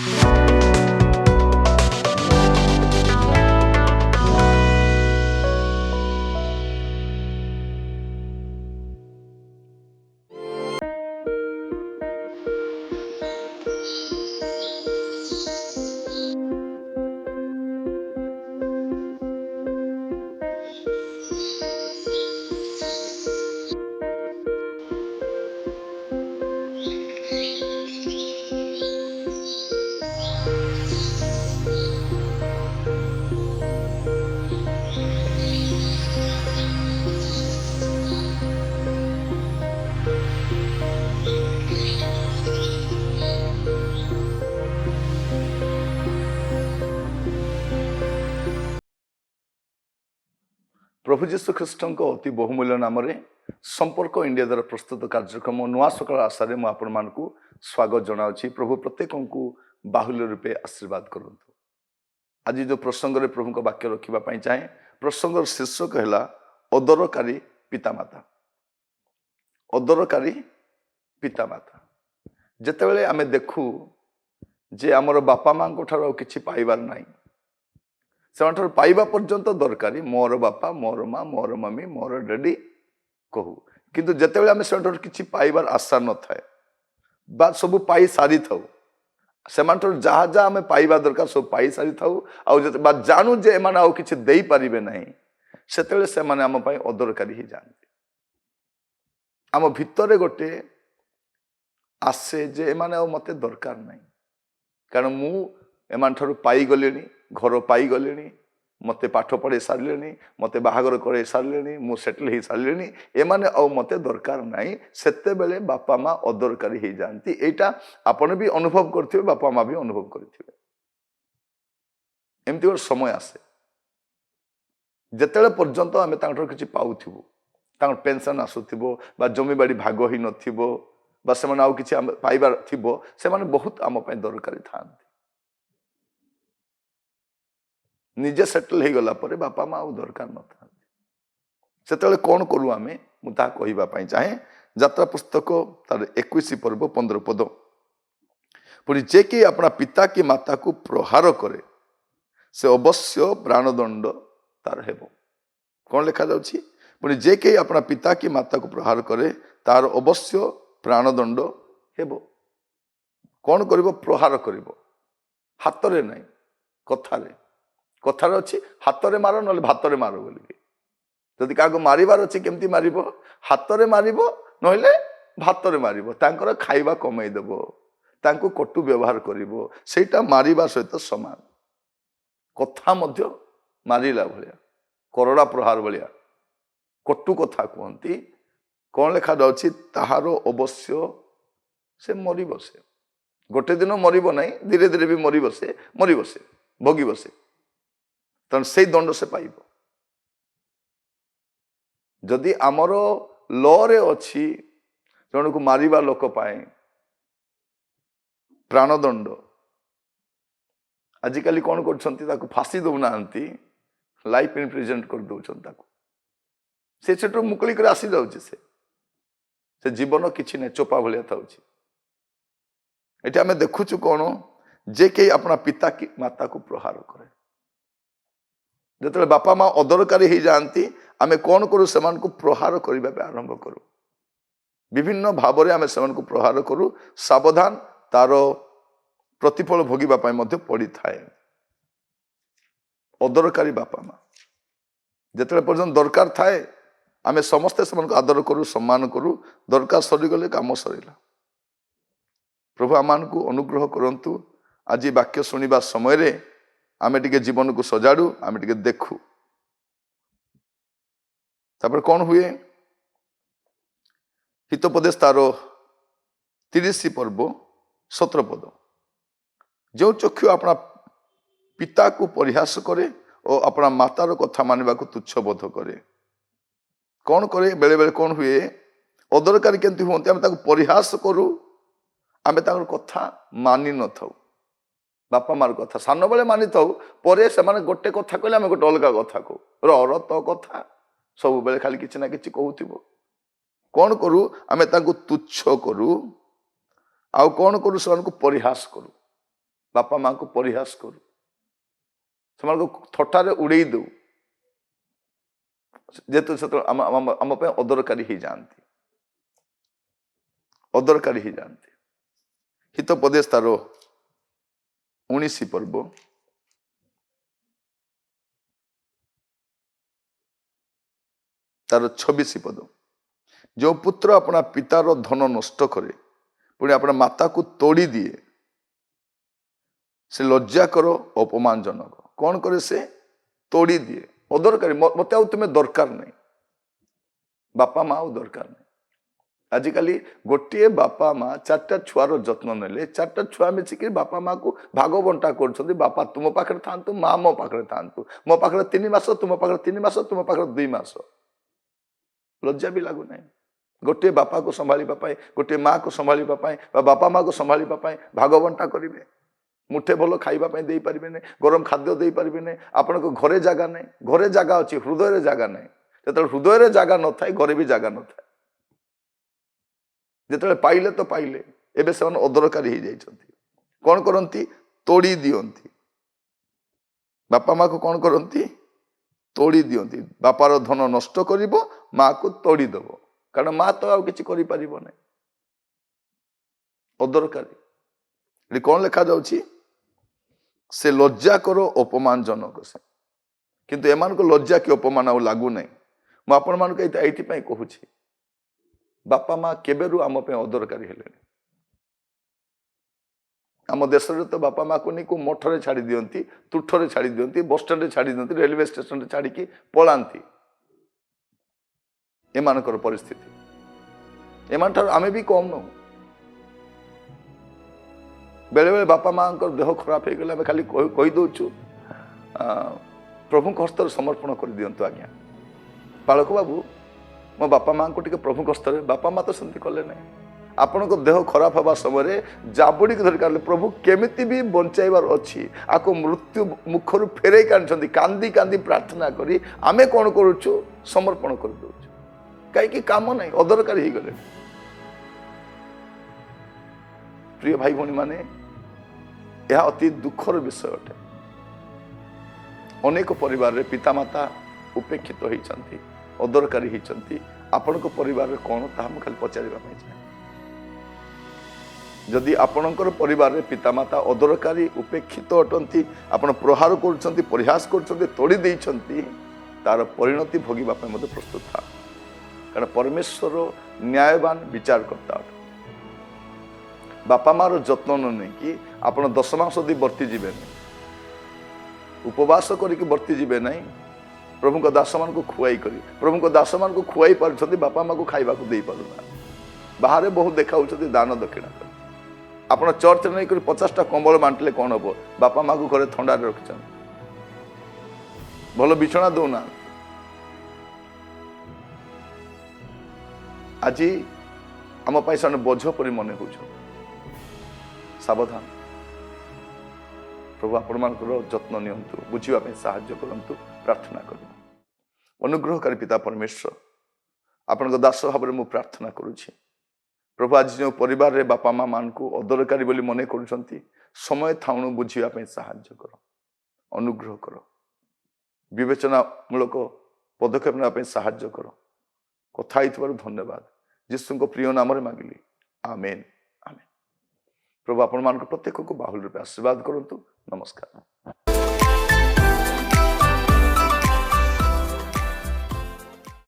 प्रभु जीशु ख्रीष्ट अति बहुमूल्य नाम संपर्क इंडिया द्वारा प्रस्तुत कार्यक्रम नुआ सकाल आशारे मुझे स्वागत जनावि। प्रभु प्रत्येक को बाहुल्य रूपे आशीर्वाद करूँ। आज जो प्रसंग में प्रभु का वाक्य रखापी चाहे प्रसंग शीर्षक है अदरकारी पितामाता। अदरकारी पितामाता जितेबाला आम देखू जे आमर बापा माँ कि पाइबार ना से पाइबा पर्यंत दरकारी मोर बापा मोर माँ मोर मम्मी मोर डैडी कहू किंतु जितेबाला आम से किसी पाइबार आशा न थाए बा सब पाई सारी थाऊ से जहाँ जहाँ आम पाइबा दरकार सब पाई सारी थाऊ आ जानू जे एम आउ कि दे पारे ना से आम अदरकारी ही जाती। आम भितर गोटे आसे जे एम मत दरकार ना कारण मु एम पाईगले घर पाईगले मत पाठ पढ़े सारे मत बाहागर कर सारे मु सेटल हो सारे एमाने आउ मत दरकार ना सेते बेले बापा माँ अदरकारी हो जाती। एटा आपण भी अनुभव करथिबे बापा माँ भी अनुभव करथिबे। एमती गोटे समय आसे जेतेबेले पर्यंत आम किसी पाउथिबो पेंशन आसुथिबो बा जमी बाड़ी भाग ही नथिबो बा सेमाने आउ किछि पाइबार थिबो सेमाने बहुत आम पय दरकारी थांती। निजे सेटल हो गला परे बापा माँ आउ दरकार न था से कौन करूँ आम मुझे कहवाई चाहे यात्रा पुस्तक तार 21 पर्व 15 पद पुणी जे कि अपना पिता कि माता को प्रहार करे से अवश्य प्राणदंड तार हेब। कौन लिखा जाउछि पुणी जे कि अपना पिता कि माता को प्रहार करे तार अवश्य प्राणदंड हेब। कौन करिवो प्रहार करिवो हाथ में नहीं कथारे कथार अच्छी हाथ में मार ना भात में मार बोलिकी जदि क्या मारिबार अच्छी केमती मार हाथ में मार ना भात में मार खाइबा कमईदेव तांको कटु व्यवहार करिवो सेटा मारिबा सहित समान कथा मध्य मारिला भलिया करड़ा प्रहार भलिया कटु कथा कहती। कौन लिखा जाउछि ताहार अवश्य से मरी बसे गोटे दिन मरिब नहीं धीरे धीरे भी मरी बसे भोगी बसे तेणु से दंड से पाइब। जदि आमर लरे अच्छी जन को मारिबा लोक पाए प्राणदंड आजिकाली कौन कर फांसी दौना लाइफ इम्प्रिजन कर दौरान से मुकलिक आसी जाऊँगी से जीवन किसी ना चोपा भाया था। ये आम देखुचु कौन जे कई अपना पिता की माता को प्रहार करे जिते बापा माँ अदरकारी हो जाती आम कौन करूँ से प्रहार करने आरंभ करूँ विभिन्न भाव में आम से प्रहार करूँ सावधान तार प्रतिफल भोगवाई पड़ी थाए। अदरकारी बापा माँ जिते पर्यटन दरकार थाए आम समस्ते से आदर करूँ सम्मान करूँ दरकार सरीगले काम सरीला। प्रभु आम को अनुग्रह करंतु आज वाक्य शुणा समय आम टे जीवन को सजाड़ू आम टे देखू तापर कौन हुए हितोपदेश तार 30 पर्व 17 पद जो चक्षु अपना पिता को परिहास करे और अपना मातार कथा मानवा को तुच्छ बोध करे कौन करे बेले बेले कौन हुए अदरकारी केमती हमें आम परिहास करूँ आम कथा मानि न था बापा मार कथा सान बेले मानि था से गोटे कथा कहले आम गोटे अलग कथा कहू र तो कथा सब बेले खाली किसी ना कि कहूब कौन करूँ आम तुच्छ करूँ आउ कौन करूँ से परिहास करूँ बापा माँ को परिहास करू से थटारे उड़े दू जेतु से आम अदरकारी ही जाती अदरकारी ही जाती हितोपदेश तार 19 पर्व तार 26 पद जो पुत्र अपना पितार धन नष्ट करे पुणी अपना माता को तोड़ी दिए से लज्जा करो अपमानजनक कौन करे से तोड़ी दिए अदरकारी मत तुम्हें दरकार नहीं बापा माँ दरकार नहीं आजिकाली गोटे बापा माँ 4टा छुआर जत्न नेले 4टा छुआ मिसिक बापा माँ को भाग बंटा कर बापा तुम पाखे था माँ मो पाखे था मो पाखे 3 मास तुम पाखे 3 मास तुम पाखे 2 मास लज्जा भी लगुना गोटे बापा को संभाळा गोटे माँ को संभाळा बापा माँ को संभाळा भाग बंटा करेंगे मुठे भल खाइबा दे पारे गरम खाद्य दे पारे आपण को घरे जगह नहीं घरे जगह अच्छी हृदय जगह नहीं जो हृदय जगह न था घरे भी जगह न था जो पाइले तो पाइले एबे से अदरकारी हो जाती कौन करती तोड़ी दियंती बापा माँ को कौन करती तोड़ी दियंती बापार धन नष्ट कर माँ को तोड़ी दब कारण माँ तो आउ किसी कर अदरकारी कौन लिखा जाउछि से लज्जा करो अपमान जनक से किंतु एमान को लज्जा कि अपमान आ लागू नहीं मु आपण मान को एइथिपाई कहूछि बापा माँ केबेरु आम पे अदरकारी हेले आम देश तो बापा माँ को नहीं को मठरे छाड़ी दियंती तुठरे छाड़ी दियंती बस स्टैंड छाड़ी दियंती रेलवे स्टेशन छाड़ी की पलांती एमानकर परिस्थिति एमान ठार आमे भी कम न बेले बेले बापा माँ देह खराब हो गले खाली कही दौचु प्रभु हस्तर समर्पण कर दिंतु आज्ञा बालक बाबू मो बापा माँ को प्रभु हस्तर बापा माँ तो सेमती कले ना आपण को देह खराब हवा समय जाबुड़ी धरिक प्रभु केमिति भी बंचाइबार अच्छी आपको मृत्यु मुखर फेरे काढ़ी कांदी कांदी प्रार्थना करी आमे कौन करुचु समर्पण कर दौचु कहीं काम नहीं अदरकारी हो गले प्रिय भाई भौणी माने यह अति दुखर विषय अटे अनेक परिवार रे पितामाता उपेक्षित होती अदरकारी होती आपण परिवार कौन ताहा खाली पचारिबा चाहे जदि आपणकर परिवार रे पितामाता अदरकारी उपेक्षित अटंती आपण प्रहार कर परिहास कर तोड़ी देइछंती तार परिणति भोगिबा मते प्रस्तुत था कारण परमेश्वर न्यायवान विचार करता बापा मार जत्न न नहीं कि आप 10 मास दी वर्ती जीवे उपवास करके वर्ती जीवे नहीं प्रभु को दास मान को खुआई करी प्रभु को दास मान को खुआई पार बापा माँ को खाइबा को दे पारुना बाहर बहुत देखा दान दक्षिणा कर आप चर्च नहीं कर 50टा कंबल बांटले कौन हम बापा माँ को घरे थंडा रखी भल बिछना दौना आज आम से बोझ पर मन हो सावधान प्रभु आपण जत्न नियंतु बुझापी साहाय्य करंतु प्रार्थना करूँ अनुग्रहकारी पिता परमेश्वर आपण दास भाव में मुझे प्रार्थना करुँची प्रभु आज जो परिवार रे बापा माँ मान को अदरकारी बोली मन कर समय थाउणु बुझापी साहाय्य कर अनुग्रह कर विवेचनामूलक पदक्षेप नापी साहाय्य कर कथा धन्यवाद यीशु को प्रिय नाम मांगिली आमेन आमेन प्रभु आपण मान प्रत्येक को बाहुल रूपे आशीर्वाद करंतु नमस्कार।